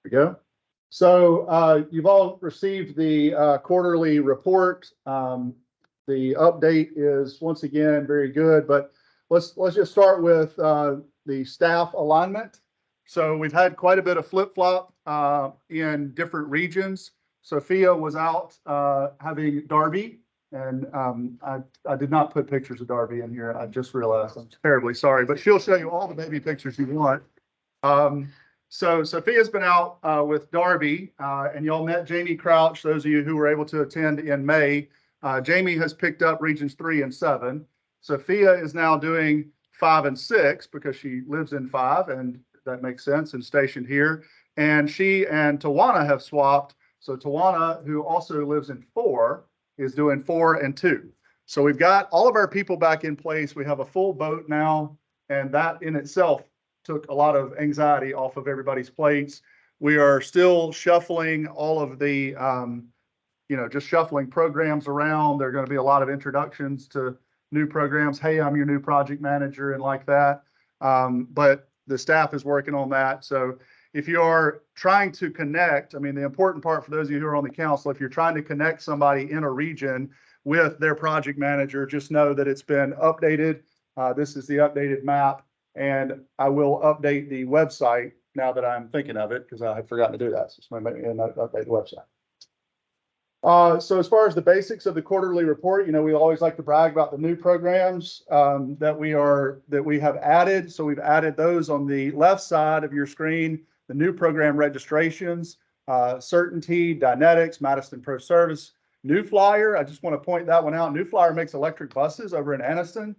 we go. So you've all received the quarterly report. The update is once again very good, but let's just start with the staff alignment. So we've had quite a bit of flip-flop in different regions. Sophia was out having Darby, and I did not put pictures of Darby in here. I just realized. I'm terribly sorry, but she'll show you all the baby pictures you want. So Sophia's been out with Darby, and y'all met Jamie Crouch, those of you who were able to attend in May. Jamie has picked up regions 3 and 7. Sophia is now doing 5 and 6 because she lives in 5, and that makes sense, and stationed here. And she and Tawana have swapped. So Tawana, who also lives in 4, is doing 4 and 2. So we've got all of our people back in place. We have a full boat now, and that in itself took a lot of anxiety off of everybody's plates. We are still shuffling all of the just shuffling programs around. There are going to be a lot of introductions to new programs. Hey, I'm your new project manager and like that. But the staff is working on that. So if you're trying to connect, I mean, the important part for those of you who are on the council, if you're trying to connect somebody in a region with their project manager, just know that it's been updated. This is the updated map, and I will update the website now that I'm thinking of it because I had forgotten to do that. So it's going to make me update the website. So as far as the basics of the quarterly report, we always like to brag about the new programs that we have added. So we've added those on the left side of your screen, the new program registrations, Certainty, Dynetics, Madison Pro Service, New Flyer. I just want to point that one out. New Flyer makes electric buses over in Anniston.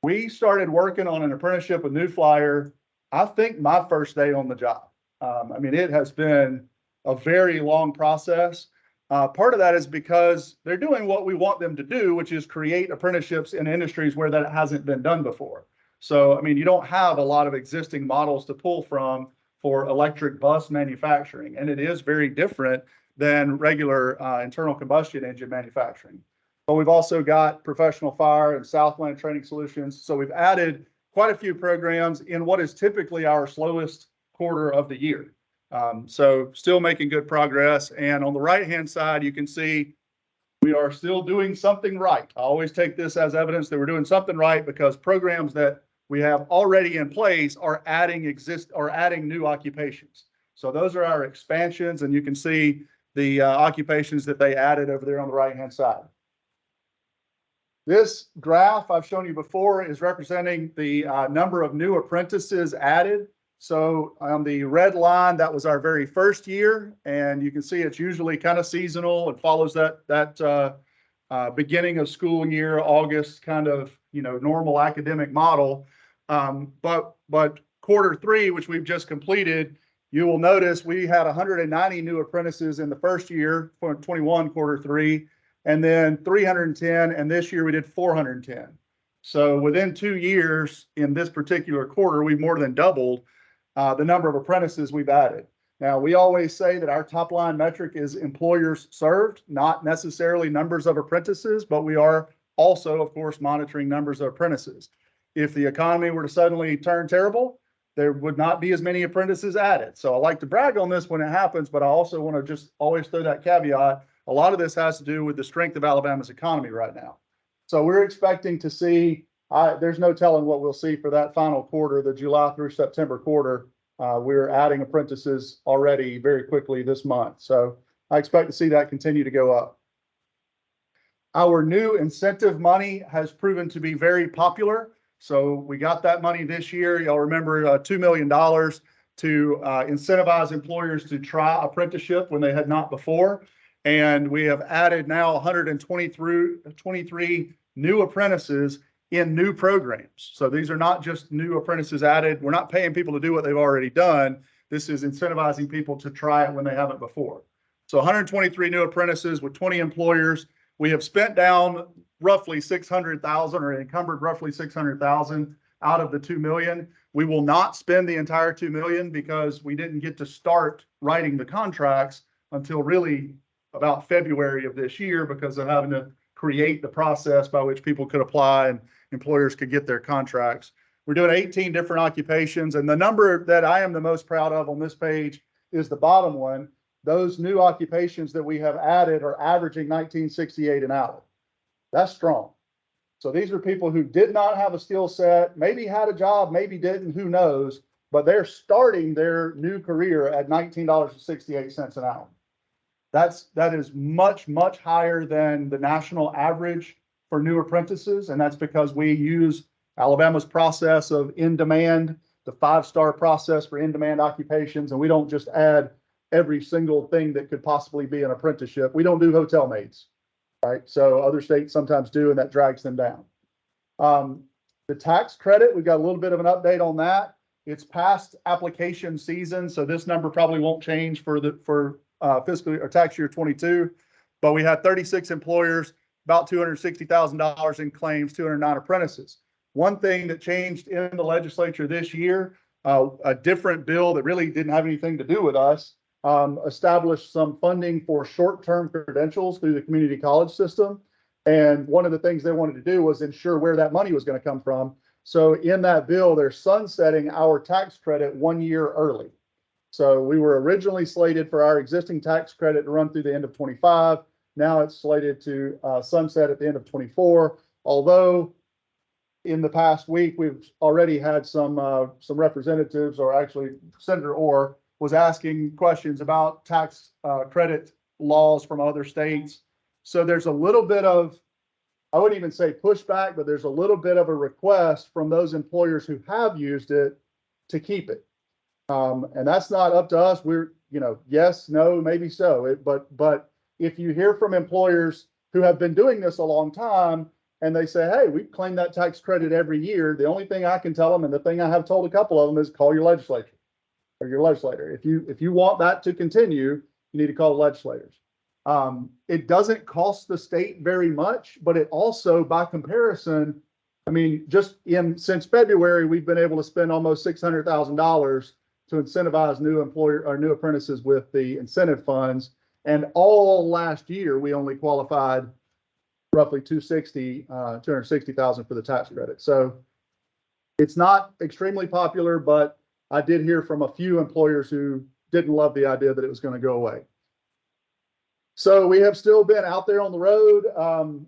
We started working on an apprenticeship with New Flyer, I think my first day on the job. I mean, it has been a very long process. Part of that is because they're doing what we want them to do, which is create apprenticeships in industries where that hasn't been done before. So, I mean, you don't have a lot of existing models to pull from for electric bus manufacturing, and it is very different than regular internal combustion engine manufacturing. But we've also got Professional Fire and Southland Training Solutions. So we've added quite a few programs in what is typically our slowest quarter of the year. So still making good progress. And on the right-hand side, you can see we are still doing something right. I always take this as evidence that we're doing something right because programs that we have already in place are adding new occupations. So those are our expansions, and you can see the occupations that they added over there on the right-hand side. This graph I've shown you before is representing the number of new apprentices added. So on the red line, that was our very first year, and you can see it's usually kind of seasonal. It follows that beginning of school year, August kind of normal academic model. But quarter 3, which we've just completed, you will notice we had 190 new apprentices in the first year for 21 quarter 3, and then 310, and this year we did 410. So within 2 years in this particular quarter, we've more than doubled the number of apprentices we've added. Now, we always say that our top line metric is employers served, not necessarily numbers of apprentices, but we are also, of course, monitoring numbers of apprentices. If the economy were to suddenly turn terrible, there would not be as many apprentices added. So I like to brag on this when it happens, but I also want to just always throw that caveat. A lot of this has to do with the strength of Alabama's economy right now. So we're expecting to see, there's no telling what we'll see for that final quarter, the July through September quarter. We're adding apprentices already very quickly this month. So I expect to see that continue to go up. Our new incentive money has proven to be very popular. So we got that money this year. Y'all remember $2 million to incentivize employers to try apprenticeship when they had not before. And we have added now 123 new apprentices in new programs. So these are not just new apprentices added. We're not paying people to do what they've already done. This is incentivizing people to try it when they haven't before. So 123 new apprentices with 20 employers. We have spent down roughly $600,000 or encumbered roughly $600,000 out of the $2 million. We will not spend the entire $2 million because we didn't get to start writing the contracts until really about February of this year because of having to create the process by which people could apply and employers could get their contracts. We're doing 18 different occupations, and the number that I am the most proud of on this page is the bottom one. Those new occupations that we have added are averaging 1968 an hour. That's strong. So these are people who did not have a skill set, maybe had a job, maybe didn't, who knows, but they're starting their new career at $19.68 an hour. That is much, much higher than the national average for new apprentices. And that's because we use Alabama's process of in-demand, the 5-star process for in-demand occupations. And we don't just add every single thing that could possibly be an apprenticeship. We don't do hotel maids, right? So other states sometimes do, and that drags them down. The tax credit, we've got a little bit of an update on that. It's past application season, so this number probably won't change for fiscal or tax year 22, but we had 36 employers, about $260,000 in claims, 209 apprentices. One thing that changed in the legislature this year, a different bill that really didn't have anything to do with us, established some funding for short-term credentials through the community college system. And one of the things they wanted to do was ensure where that money was going to come from. So in that bill, they're sunsetting our tax credit 1 year early. So we were originally slated for our existing tax credit to run through the end of 25. Now it's slated to sunset at the end of 24. Although in the past week, we've already had some representatives, or actually Senator Orr was asking questions about tax credit laws from other states. So there's a little bit of, I wouldn't even say pushback, but there's a little bit of a request from those employers who have used it to keep it. And that's not up to us. We're, yes, no, maybe so. But if you hear from employers who have been doing this a long time and they say, hey, we claim that tax credit every year, the only thing I can tell them, and the thing I have told a couple of them, is call your legislature or your legislator. If you want that to continue, you need to call the legislators. It doesn't cost the state very much, but it also, by comparison, I mean, since February, we've been able to spend almost $600,000 to incentivize new apprentices with the incentive funds. And all last year, we only qualified roughly $260,000 for the tax credit. So it's not extremely popular, but I did hear from a few employers who didn't love the idea that it was going to go away. So we have still been out there on the road.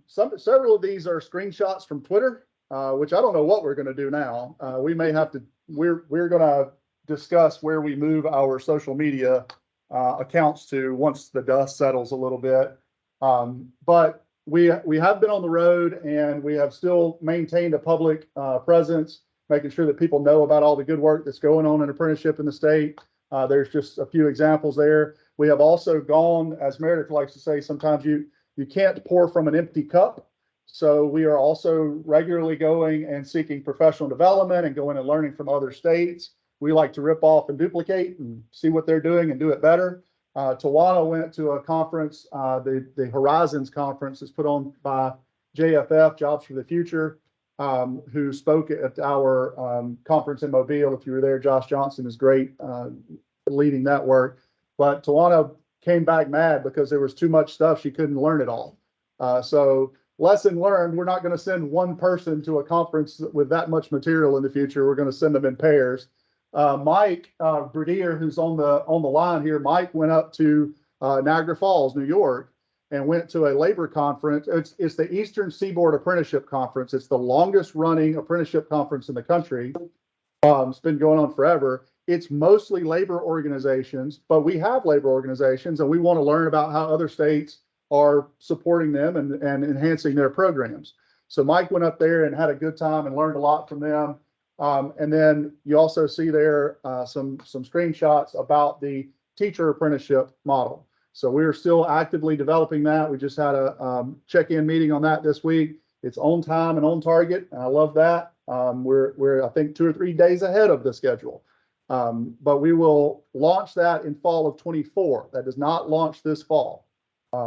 Several of these are screenshots from Twitter, which I don't know what we're going to do now. We may have to, we're going to discuss where we move our social media accounts to once the dust settles a little bit. But we have been on the road, and we have still maintained a public presence, making sure that people know about all the good work that's going on in apprenticeship in the state. There's just a few examples there. We have also gone, as Meredith likes to say, sometimes you can't pour from an empty cup. So we are also regularly going and seeking professional development and going and learning from other states. We like to rip off and duplicate and see what they're doing and do it better. Tawana went to a conference, the Horizons conference that's put on by JFF, Jobs for the Future, who spoke at our conference in Mobile. If you were there, Josh Johnson is great leading that work. But Tawana came back mad because there was too much stuff. She couldn't learn it all. So lesson learned, we're not going to send one person to a conference with that much material in the future. We're going to send them in pairs. Mike Bradier, who's on the line here, Mike went up to Niagara Falls, New York, and went to a labor conference. It's the Eastern Seaboard Apprenticeship Conference. It's the longest running apprenticeship conference in the country. It's been going on forever. It's mostly labor organizations, but we have labor organizations, and we want to learn about how other states are supporting them and enhancing their programs. So Mike went up there and had a good time and learned a lot from them. And then you also see there some screenshots about the teacher apprenticeship model. So we're still actively developing that. We just had a check-in meeting on that this week. It's on time and on target, and I love that. We're I think 2 or 3 days ahead of the schedule. But we will launch that in fall of 24. That does not launch this fall.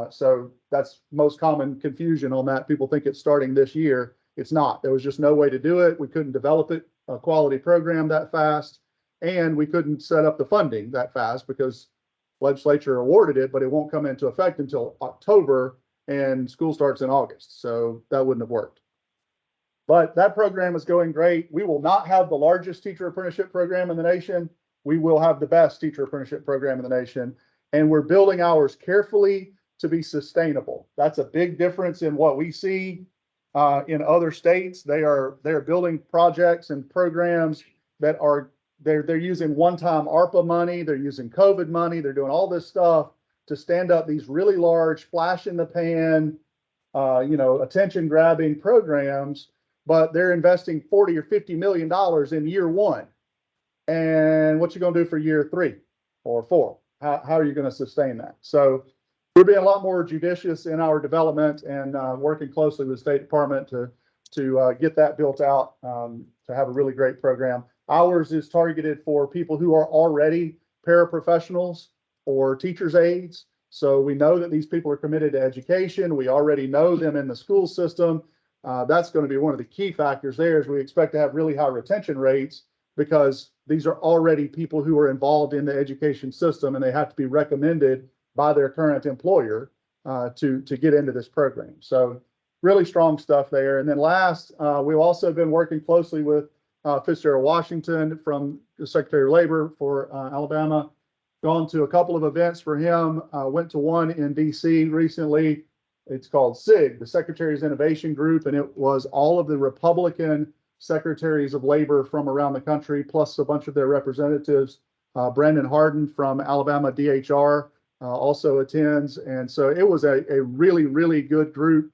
So that's most common confusion on that. People think it's starting this year. It's not. There was just no way to do it. We couldn't develop it, a quality program that fast, and we couldn't set up the funding that fast because legislature awarded it, but it won't come into effect until October, and school starts in August. So that wouldn't have worked. But that program is going great. We will not have the largest teacher apprenticeship program in the nation. we will have the best teacher apprenticeship program in the nation. And we're building ours carefully to be sustainable. That's a big difference in what we see in other states. They're building projects and programs that are they're using one-time ARPA money, they're using COVID money, they're doing all this stuff to stand up these really large flash in the pan, attention grabbing programs, but they're investing 40 or $50 million in year one. And what you going to do for year 3 or 4? How are you going to sustain that? So we're being a lot more judicious in our development and working closely with the State Department to get that built out, to have a really great program. Ours is targeted for people who are already paraprofessionals or teachers' aides. So we know that these people are committed to education. We already know them in the school system. That's going to be one of the key factors there, is we expect to have really high retention rates because these are already people who are involved in the education system, and they have to be recommended by their current employer to get into this program. So really strong stuff there. And then last, we've also been working closely with Fitzgerald Washington from the Secretary of Labor for Alabama. Gone to a couple of events for him. Went to one in DC recently. It's called SIG, the Secretary's Innovation Group, and it was all of the Republican secretaries of labor from around the country, plus a bunch of their representatives. Brandon Harden from Alabama DHR also attends. And so it was a really, really good group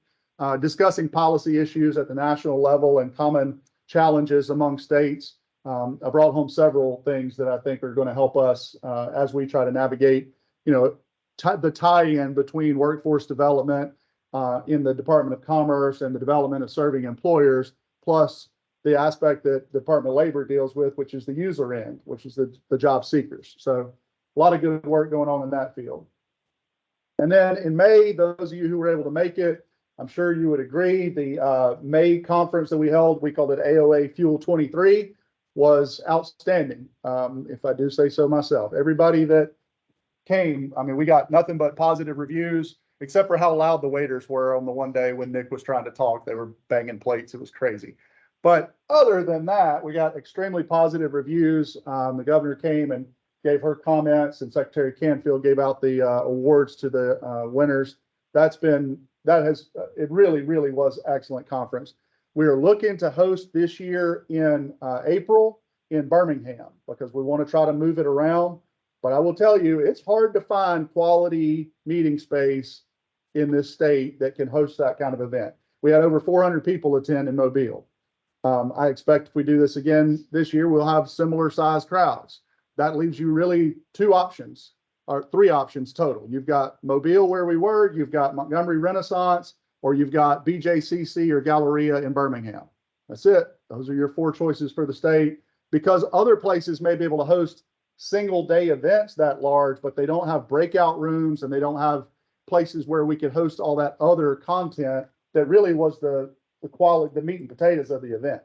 discussing policy issues at the national level and common challenges among states. I brought home several things that I think are going to help us as we try to navigate, the tie-in between workforce development in the Department of Commerce and the development of serving employers, plus the aspect that the Department of Labor deals with, which is the user end, which is the job seekers. So a lot of good work going on in that field. And then in May, those of you who were able to make it, I'm sure you would agree, the May conference that we held, we called it AOA Fuel 23, was outstanding, if I do say so myself. Everybody that came, I mean, we got nothing but positive reviews, except for how loud the waiters were on the one day when Nick was trying to talk. They were banging plates. It was crazy. But other than that, we got extremely positive reviews. The governor came and gave her comments, and Secretary Canfield gave out the awards to the winners. It really, really was excellent conference. We are looking to host this year in April in Birmingham because we want to try to move it around. But I will tell you, it's hard to find quality meeting space in this state that can host that kind of event. We had over 400 people attend in Mobile. I expect if we do this again this year, we'll have similar sized crowds. That leaves you really 2 options, or 3 options total. You've got Mobile where we were, you've got Montgomery Renaissance, or you've got BJCC or Galleria in Birmingham. That's it. Those are your 4 choices for the state, because other places may be able to host single day events that large, but they don't have breakout rooms and they don't have places where we could host all that other content that really was the quality, the meat and potatoes of the event.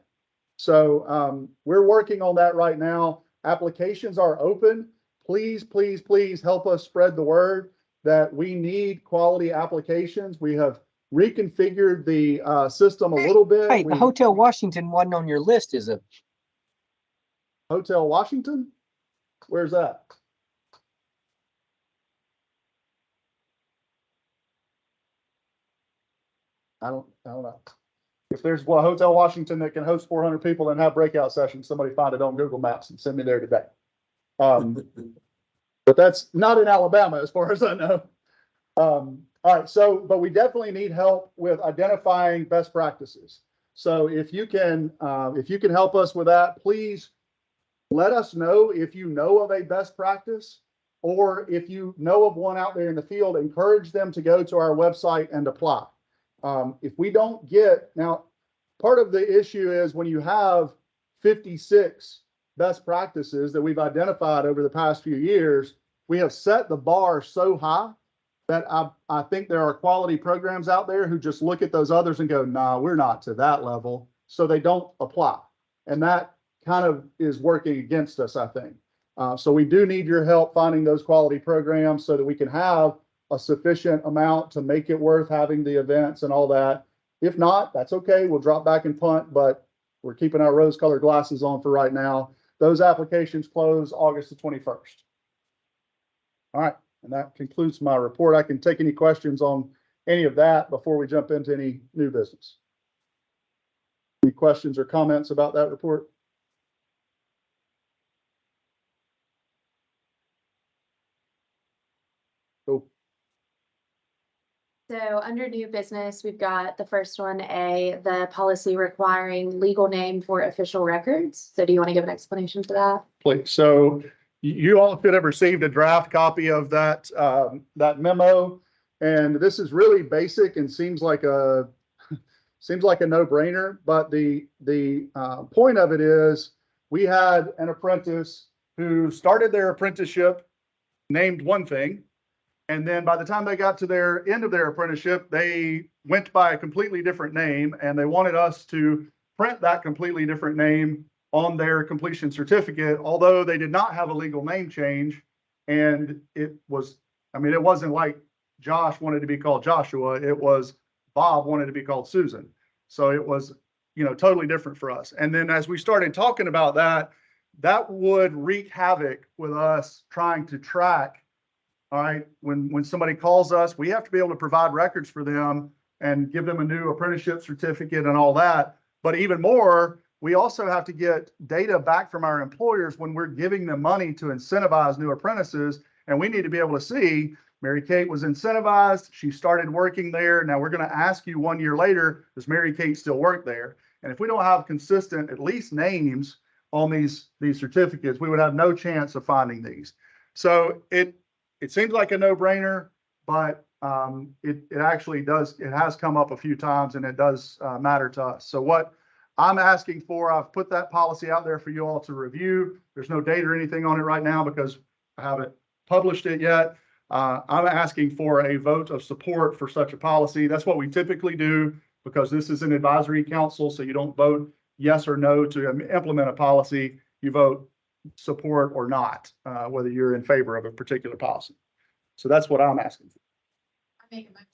So we're working on that right now. Applications are open. Please, please, please help us spread the word that we need quality applications. We have reconfigured the system a little bit. Hey, the Hotel Washington wasn't on your list, is it? Hotel Washington? Where's that? I don't know. If there's a Hotel Washington that can host 400 people and have breakout sessions, somebody find it on Google Maps and send me there today. But that's not in Alabama, as far as I know. All right, but we definitely need help with identifying best practices. So if you can help us with that, please let us know if you know of a best practice, or if you know of one out there in the field, encourage them to go to our website and apply. If we don't get, now, part of the issue is when you have 56 best practices that we've identified over the past few years, we have set the bar so high that I think there are quality programs out there who just look at those others and go, nah, we're not to that level. So they don't apply. And that kind of is working against us, I think. So we do need your help finding those quality programs so that we can have a sufficient amount to make it worth having the events and all that. If not, that's okay. We'll drop back and punt, but we're keeping our rose-colored glasses on for right now. Those applications close August the 21st. All right, and that concludes my report. I can take any questions on any of that before we jump into any new business. Any questions or comments about that report? Cool. So under new business, we've got the first one, the policy requiring legal name for official records. So do you want to give an explanation for that? Please. So you all should have received a draft copy of that that memo, and this is really basic and seems like a no-brainer. But the point of it is, we had an apprentice who started their apprenticeship named one thing, and then by the time they got to their end of their apprenticeship, they went by a completely different name, and they wanted us to print that completely different name on their completion certificate, although they did not have a legal name change. And it was, I mean, it wasn't like Josh wanted to be called Joshua. It was Bob wanted to be called Susan. So it was, you know, totally different for us. And then as we started talking about that, that would wreak havoc with us trying to track. All right, when somebody calls us, we have to be able to provide records for them and give them a new apprenticeship certificate and all that. But even more, we also have to get data back from our employers when we're giving them money to incentivize new apprentices. And we need to be able to see Mary Kate was incentivized. She started working there. Now we're going to ask you 1 year later, does Mary Kate still work there? And if we don't have consistent, at least names on these certificates, we would have no chance of finding these. So it seems like a no-brainer, but it actually does. It has come up a few times, and it does matter to us. So what I'm asking for, I've put that policy out there for you all to review. There's no date or anything on it right now because I haven't published it yet. I'm asking for a vote of support for such a policy. That's what we typically do, because this is an advisory council, so you don't vote yes or no to implement a policy. You vote support or not, whether you're in favor of a particular policy. So that's what I'm asking for. I make a motion.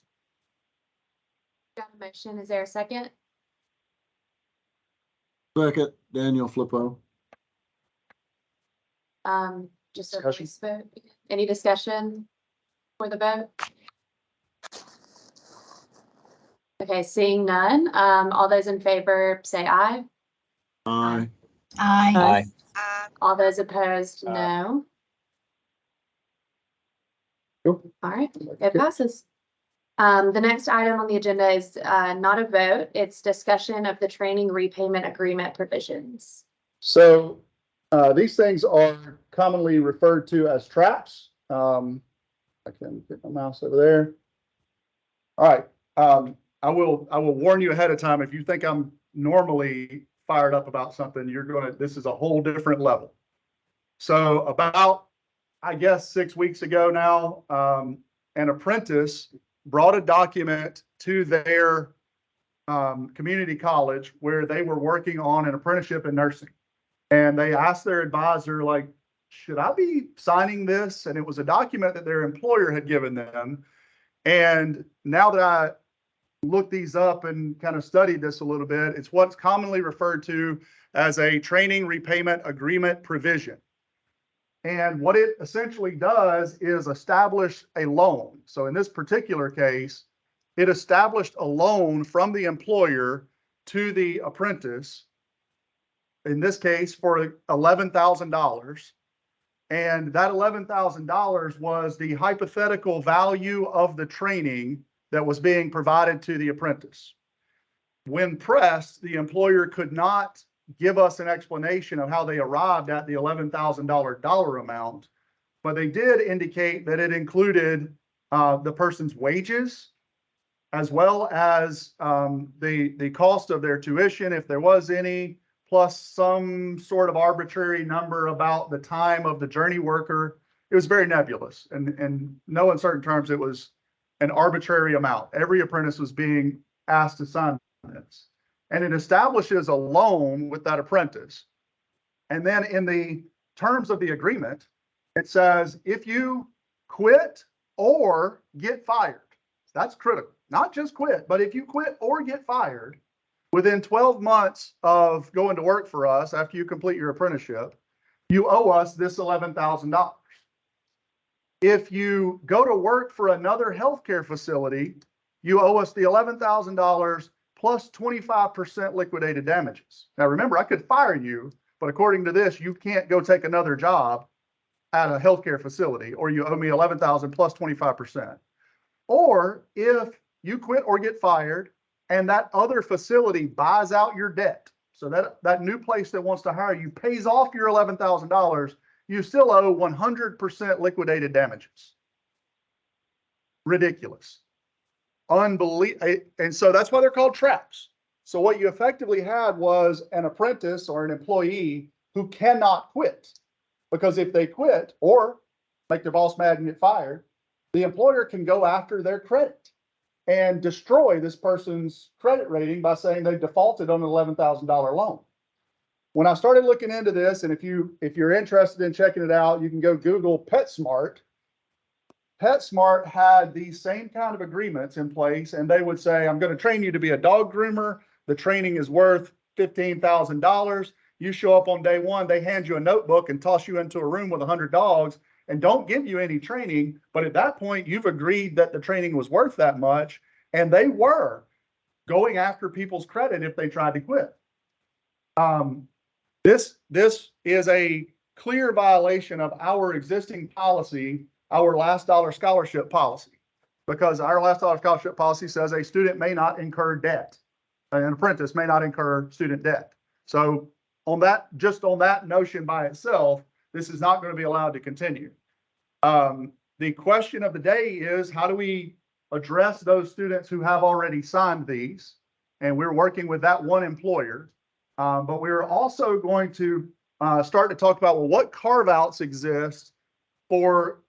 Got a motion. Is there a second? Second, Daniel Flippo. Just a Discussion? voice vote. Any discussion for the vote? Okay, seeing none. All those in favor say aye. Aye. Aye. All those opposed, no. Cool. All right, it passes. The next item on the agenda is not a vote. It's discussion of the training repayment agreement provisions. So these things are commonly referred to as traps. I can get my mouse over there. All right. I will warn you ahead of time. If you think I'm normally fired up about something, this is a whole different level. So about, I guess, 6 weeks ago now, an apprentice brought a document to their community college where they were working on an apprenticeship in nursing. And they asked their advisor, like, should I be signing this? And it was a document that their employer had given them. And now that I looked these up and kind of studied this a little bit, it's what's commonly referred to as a training repayment agreement provision. And what it essentially does is establish a loan. So in this particular case, it established a loan from the employer to the apprentice, in this case for $11,000. And that $11,000 was the hypothetical value of the training that was being provided to the apprentice. When pressed, the employer could not give us an explanation of how they arrived at the $11,000 dollar amount, but they did indicate that it included the person's wages, as well as the cost of their tuition, if there was any, plus some sort of arbitrary number about the time of the journey worker. It was very nebulous, and in no uncertain terms, it was an arbitrary amount. Every apprentice was being asked to sign this. And it establishes a loan with that apprentice. And then in the terms of the agreement, it says, if you quit or get fired, that's critical, not just quit, but if you quit or get fired within 12 months of going to work for us after you complete your apprenticeship, you owe us this $11,000. If you go to work for another healthcare facility, you owe us the $11,000 plus 25% liquidated damages. Now, remember, I could fire you, but according to this, you can't go take another job at a healthcare facility, or you owe me $11,000 plus 25%. Or if you quit or get fired and that other facility buys out your debt, so that new place that wants to hire you pays off your $11,000, you still owe 100% liquidated damages. Ridiculous. Unbelievable. And so that's why they're called traps. So what you effectively had was an apprentice or an employee who cannot quit, because if they quit or make their boss mad and get fired, the employer can go after their credit and destroy this person's credit rating by saying they defaulted on an $11,000 loan. When I started looking into this, and if you're interested in checking it out, you can go Google PetSmart. PetSmart had these same kind of agreements in place, and they would say, I'm going to train you to be a dog groomer. The training is worth $15,000. You show up on day one, they hand you a notebook and toss you into a room with 100 dogs and don't give you any training. But at that point, you've agreed that the training was worth that much, and they were going after people's credit if they tried to quit. This is a clear violation of our existing policy, our last dollar scholarship policy, because our last dollar scholarship policy says a student may not incur debt. An apprentice may not incur student debt. So on that, just on that notion by itself, this is not going to be allowed to continue. The question of the day is, how do we address those students who have already signed these? And we're working with that one employer. But we're also going to start to talk about, well, what carve-outs exist for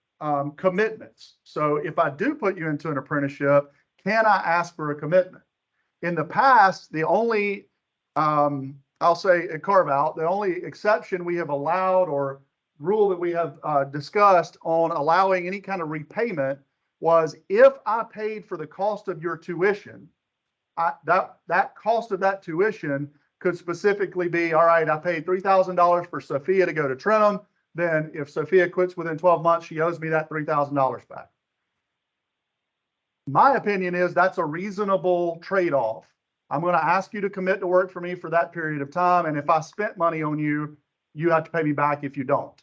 commitments. So if I do put you into an apprenticeship, can I ask for a commitment? In the past, the only, I'll say a carve-out, the only exception we have allowed or rule that we have discussed on allowing any kind of repayment was if I paid for the cost of your tuition, that cost of that tuition could specifically be, all right, I paid $3,000 for Sophia to go to Trenton. Then if Sophia quits within 12 months, she owes me that $3,000 back. My opinion is that's a reasonable trade-off. I'm going to ask you to commit to work for me for that period of time. And if I spent money on you, you have to pay me back if you don't.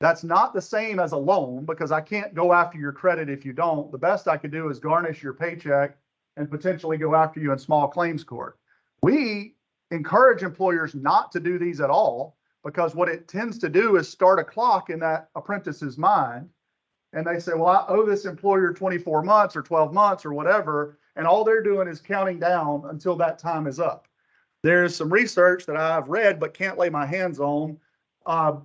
That's not the same as a loan, because I can't go after your credit if you don't. The best I could do is garnish your paycheck and potentially go after you in small claims court. We encourage employers not to do these at all, because what it tends to do is start a clock in that apprentice's mind. And they say, well, I owe this employer 24 months or 12 months or whatever. And all they're doing is counting down until that time is up. There's some research that I've read but can't lay my hands on,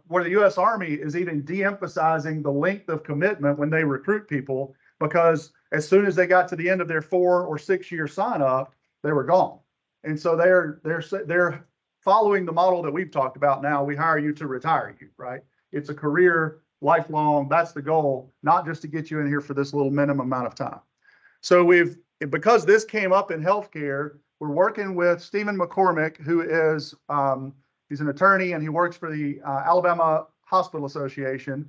where the U.S. Army is even de-emphasizing the length of commitment when they recruit people, because as soon as they got to the end of their 4 or 6 year sign up, they were gone. And so they're following the model that we've talked about now. We hire you to retire you, right? It's a career, lifelong. That's the goal, not just to get you in here for this little minimum amount of time. So because this came up in healthcare, we're working with Stephen McCormick, who is, he's an attorney and he works for the Alabama Hospital Association.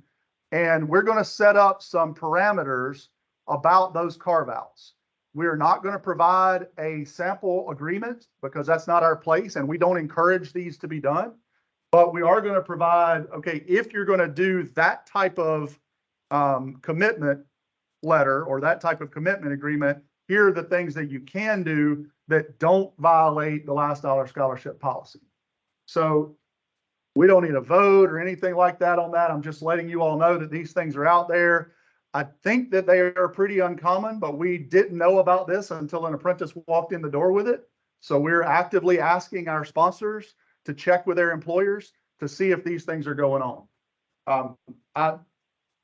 And we're going to set up some parameters about those carve-outs. We're not going to provide a sample agreement because that's not our place, and we don't encourage these to be done. But we are going to provide, okay, if you're going to do that type of commitment letter or that type of commitment agreement, here are the things that you can do that don't violate the last dollar scholarship policy. So we don't need a vote or anything like that on that. I'm just letting you all know that these things are out there. I think that they are pretty uncommon, but we didn't know about this until an apprentice walked in the door with it. So we're actively asking our sponsors to check with their employers to see if these things are going on.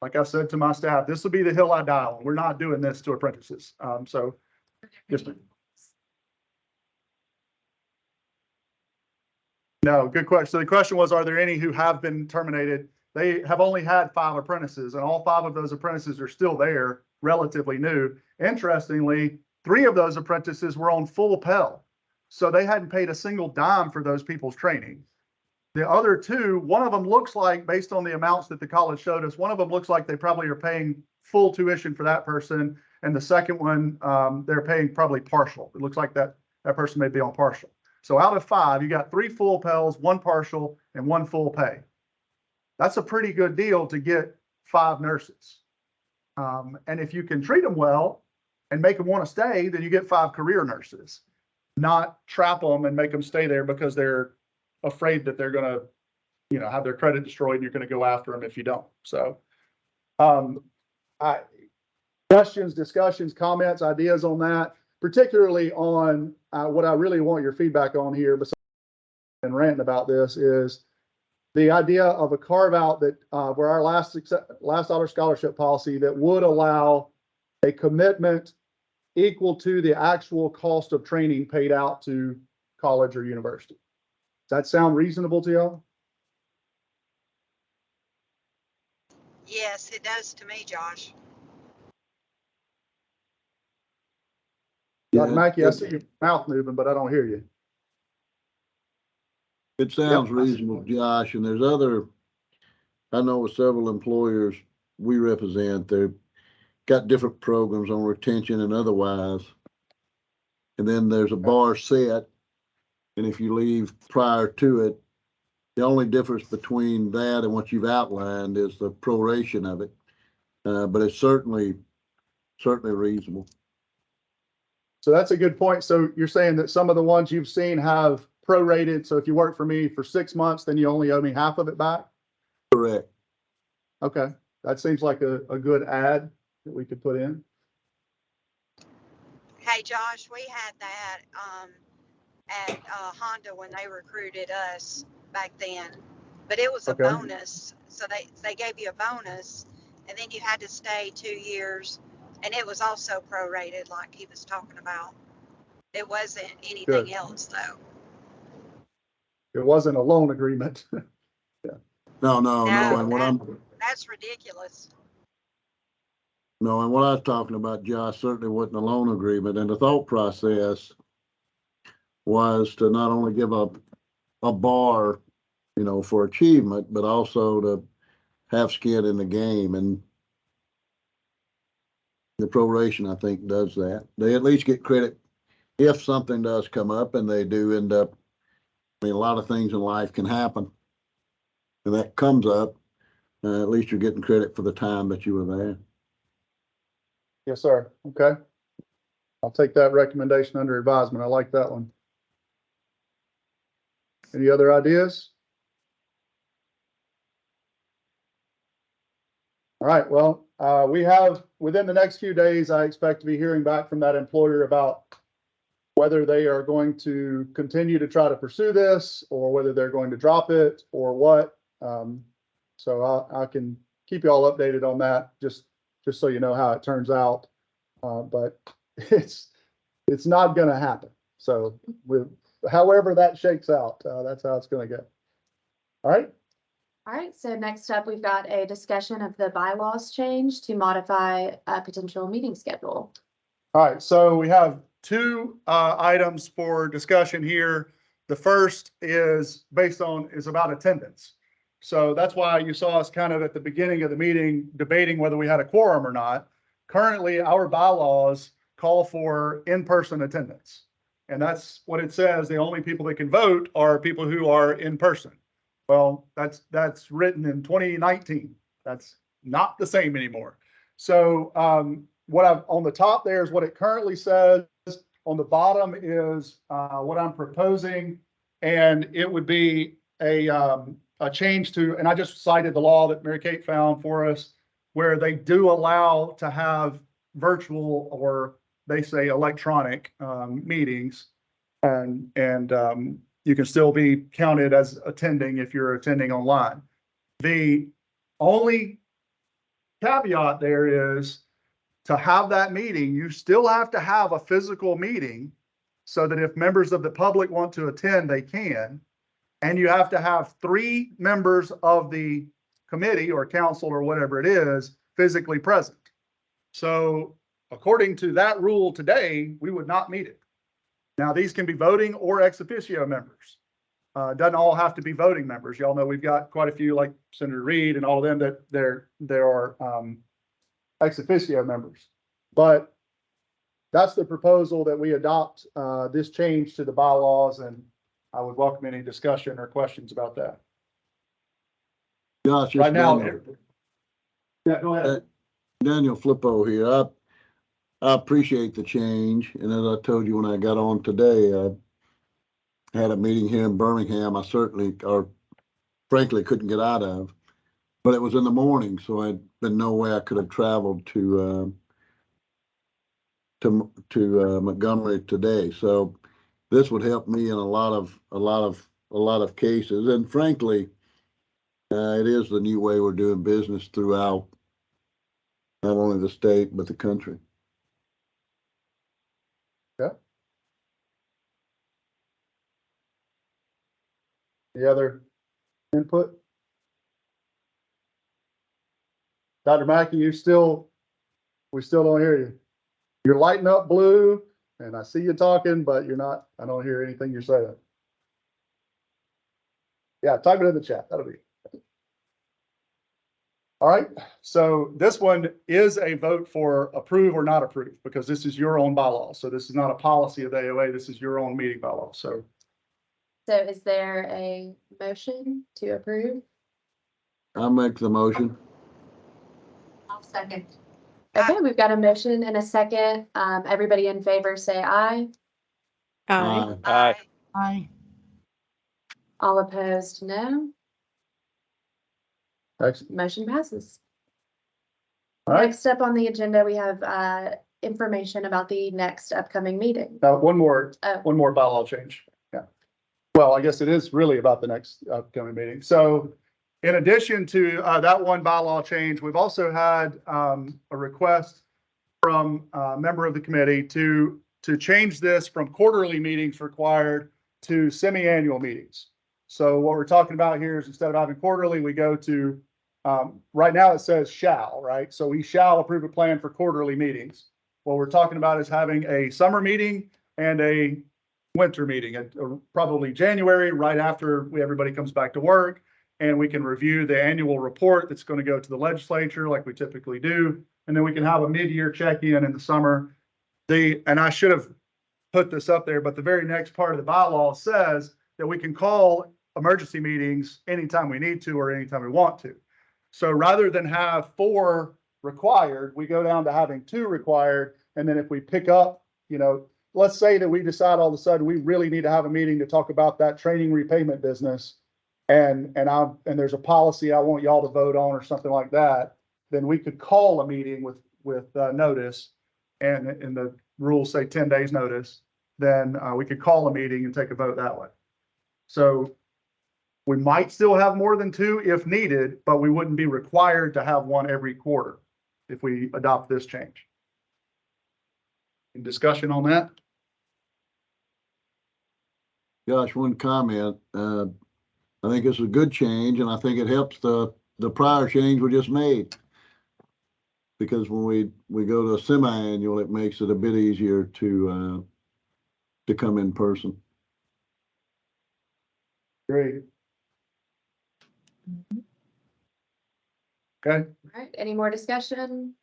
Like I said to my staff, this will be the hill I die on. We're not doing this to apprentices. So just no, good question. So the question was, are there any who have been terminated? They have only had 5 apprentices, and all 5 of those apprentices are still there, relatively new. Interestingly, 3 of those apprentices were on full Pell. So they hadn't paid a single dime for those people's training. The other two, one of them looks like, based on the amounts that the college showed us, one of them looks like they probably are paying full tuition for that person. And the second one, they're paying probably partial. It looks like that person may be on partial. So out of 5, you got 3 full Pels, 1 partial, and 1 full pay. That's a pretty good deal to get 5 nurses. And if you can treat them well and make them want to stay, then you get 5 career nurses, not trap them and make them stay there because they're afraid that they're going to, you know, have their credit destroyed and you're going to go after them if you don't. So, questions, discussions, comments, ideas on that, particularly on what I really want your feedback on here, besides and ranting about this, is the idea of a carve out that where our last dollar scholarship policy that would allow a commitment equal to the actual cost of training paid out to college or university. Does that sound reasonable to y'all? Yes, it does to me, Josh. Dr. Yeah, Mackey, I see your mouth moving, but I don't hear you. it sounds Yep. reasonable, Josh, and there's other, I know with several employers we represent, they've got different programs on retention and otherwise. And then there's a bar set, and if you leave prior to it, the only difference between that and what you've outlined is the proration of it. But it's certainly reasonable. So that's a good point. So you're saying that some of the ones you've seen have prorated. So if you work for me for 6 months, then you only owe me half of it back? Correct. Okay. That seems like a good add that we could put in. Hey, Josh, we had that at Honda when they recruited us back then, but it was a Okay. bonus. So they gave you a bonus, and then you had to stay 2 years, and it was also prorated, like he was talking about. It wasn't anything Good. else, though. It wasn't a loan agreement. No, No, and what that's ridiculous. and what I was talking about, Josh, certainly wasn't a loan agreement, and the thought process was to not only give a bar, you know, for achievement, but also to have skin in the game. And the proration, I think, does that. They at least get credit if something does come up, and they do end up, I mean, a lot of things in life can happen. And that comes up, at least you're getting credit for the time that you were there. Yes, sir. Okay. I'll take that recommendation under advisement. I like that one. Any other ideas? All right. Well, we have within the next few days, I expect to be hearing back from that employer about whether they are going to continue to try to pursue this or whether they're going to drop it or what. So I can keep you all updated on that, just so you know how it turns out. But it's not going to happen. So however that shakes out, that's how it's going to go. All right. All right, so next up, we've got a discussion of the bylaws change to modify a potential meeting schedule. All right, so we have 2 items for discussion here. The first is about attendance. So that's why you saw us kind of at the beginning of the meeting debating whether we had a quorum or not. Currently, our bylaws call for in-person attendance. And that's what it says. The only people that can vote are people who are in person. Well, that's written in 2019. That's not the same anymore. So what I've on the top there is what it currently says. On the bottom is what I'm proposing, and it would be a change to, and I just cited the law that Mary Kate found for us, where they do allow to have virtual, or they say electronic meetings, and you can still be counted as attending if you're attending online. The only caveat there is to have that meeting, you still have to have a physical meeting so that if members of the public want to attend, they can. And you have to have 3 members of the committee or council or whatever it is physically present. So according to that rule today, we would not meet it. Now, these can be voting or ex officio members. Doesn't all have to be voting members. Y'all know we've got quite a few, like Senator Reed and all of them, that there are ex officio members. But that's the proposal, that we adopt this change to the bylaws, and I would welcome any discussion or questions about that. Josh, Right it's now, Daniel. yeah, go ahead. Daniel Flippo here. I appreciate the change, and as I told you when I got on today, I had a meeting here in Birmingham. I certainly, or frankly, couldn't get out of, but it was in the morning, so I'd been no way I could have traveled to Montgomery today. So this would help me in a lot of cases, and frankly, it is the new way we're doing business throughout not only the state but the country. Any other input? Dr. Mackey, we still don't hear you. You're lighting up blue, and I see you talking, but you're not, I don't hear anything you're saying. Yeah, type it in the chat. That'll be. All right, so this one is a vote for approve or not approve, because this is your own bylaw. So this is not a policy of the AOA. This is your own meeting bylaw. So So is there a motion to approve? I'll make the motion. I'll second. Okay, we've got a motion and a second. Everybody in favor, say aye. Aye. Aye. Aye. All opposed, no. excellent. Motion passes. All right. Next up on the agenda, we have information about the next upcoming meeting. Now, one more Oh. bylaw change. Yeah. Well, I guess it is really about the next upcoming meeting. So in addition to that one bylaw change, we've also had a request from a member of the committee to change this from quarterly meetings required to semi-annual meetings. So what we're talking about here is, instead of having quarterly, we go to, right now it says shall, right? So we shall approve a plan for quarterly meetings. What we're talking about is having a summer meeting and a winter meeting, probably January, right after everybody comes back to work, and we can review the annual report that's going to go to the legislature like we typically do. And then we can have a mid-year check-in in the summer. And I should have put this up there, but the very next part of the bylaw says that we can call emergency meetings anytime we need to or anytime we want to. So rather than have 4 required, we go down to having 2 required. And then if we pick up, let's say that we decide all of a sudden we really need to have a meeting to talk about that training repayment business, and there's a policy I want y'all to vote on or something like that, then we could call a meeting with notice, and the rules say 10 days notice. Then we could call a meeting and take a vote that way. So we might still have more than 2 if needed, but we wouldn't be required to have one every quarter if we adopt this change. Any discussion on that? Josh, one comment. I think it's a good change, and I think it helps the prior change we just made. Because when we go to a semi-annual, it makes it a bit easier to come in person. Great. Okay. All right, any more discussion?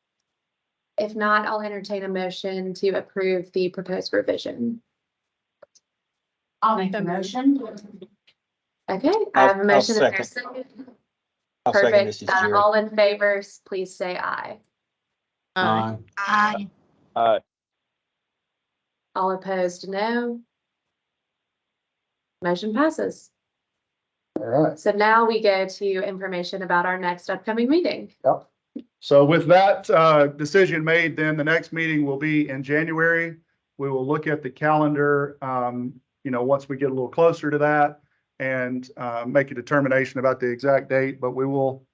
If not, I'll entertain a motion to approve the proposed revision. I'll make the motion. Okay, I have a I'll motion. Is there a second. second? I'll second this. Perfect. All in favor, please say aye. Aye. Aye. Aye. All opposed, no. Motion passes. All right. So now we go to information about our next upcoming meeting. Yep. So with that decision made, then the next meeting will be in January. We will look at the calendar, once we get a little closer to that, and make a determination about the exact date. But we will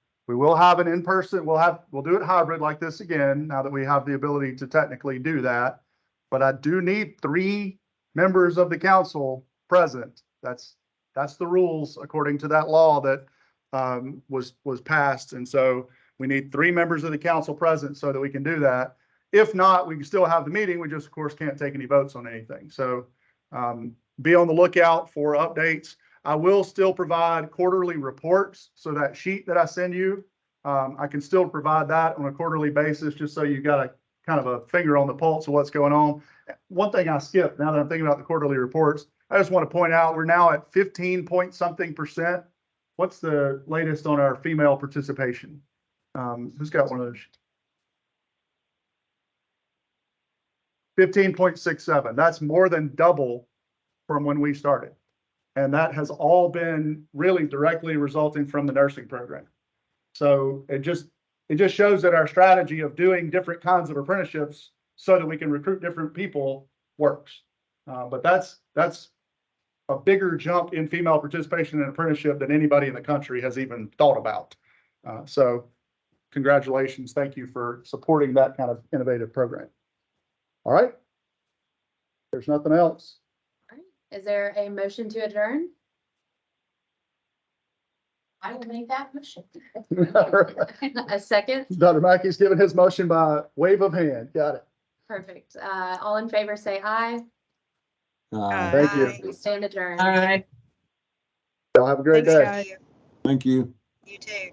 have an in-person. We'll do it hybrid like this again, now that we have the ability to technically do that. But I do need 3 members of the council present. That's the rules according to that law that was passed. And so we need 3 members of the council present so that we can do that. If not, we can still have the meeting. We just, of course, can't take any votes on anything. So be on the lookout for updates. I will still provide quarterly reports. So that sheet that I send you, I can still provide that on a quarterly basis, just so you got a kind of a finger on the pulse of what's going on. One thing I skipped, now that I'm thinking about the quarterly reports, I just want to point out, we're now at 15 point something %. What's the latest on our female participation? Who's got one of those? 15.67. That's more than double from when we started. And that has all been really directly resulting from the nursing program. So it just shows that our strategy of doing different kinds of apprenticeships so that we can recruit different people works. But that's a bigger jump in female participation in apprenticeship than anybody in the country has even thought about. So congratulations. Thank you for supporting that kind of innovative program. All right. There's nothing else. Is there a motion to adjourn? I will make that motion. A second? Dr. Mackey's given his motion by wave of hand. Got it. Perfect. All in favor, say aye. Thank you. We stand adjourned. All right. Y'all have a great Thanks, day. guys. You, Thank you. you too.